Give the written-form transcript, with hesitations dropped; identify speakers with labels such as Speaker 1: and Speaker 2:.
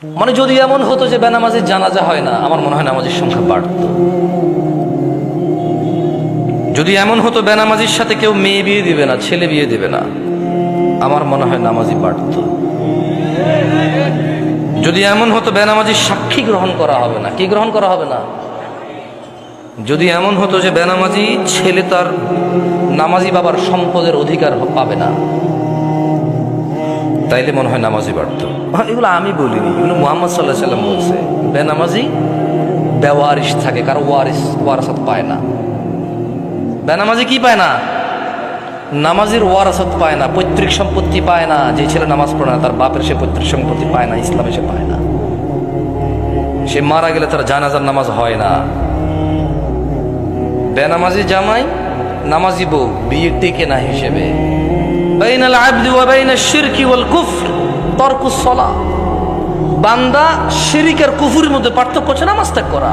Speaker 1: মানে যদি এমন হতো যে বেনামাজির জানাজা হয় না, আমার মনে হয় নামাজের সংখ্যা বাড়ত। যদি এমন হতো বেনামাজির সাথে কেউ মেয়ে বিয়ে দিবে না, ছেলে বিয়ে দিবে না, আমার মনে হয় নামাজি বাড়ত। যদি এমন হতো বেনামাজির সাক্ষী গ্রহণ করা হবে না, কি গ্রহণ করা হবে না, যদি এমন হতো যে বেনামাজি ছেলে তার নামাজি বাবার সম্পদের অধিকার পাবে না, তাইলে মনে হয় নামাজি বাড়ত। এগুলো আমি বলিনি, এগুলো মুহাম্মদ সাল্লাল্লাহু আলাইহি সাল্লাম বলছে। বেনামাজি বেওয়ারিশ থাকে, কারো ওয়ারাসাত পায় না। বেনামাজি কি পায় না? নামাজির ওয়ারাসাত পায় না, পৈতৃক সম্পত্তি পায় না। যে ছেলে নামাজ পড়ে না তার বাপের সে পৈতৃক সম্পত্তি পায় না, ইসলামে সে পায় না। সে মারা গেলে তার জানাজার নামাজ হয় না। বেনামাজি জামাই নামাজি বউ বিয়ে টিকে না হিসেবে। বাইনাল আবদি ওয়া বাইনাশ শিরকি ওয়াল কুফর তারকুস সালাহ। বান্দা শিরক আর কুফরের মধ্যে পার্থক্য হচ্ছে নামাজ ত্যাগ করা।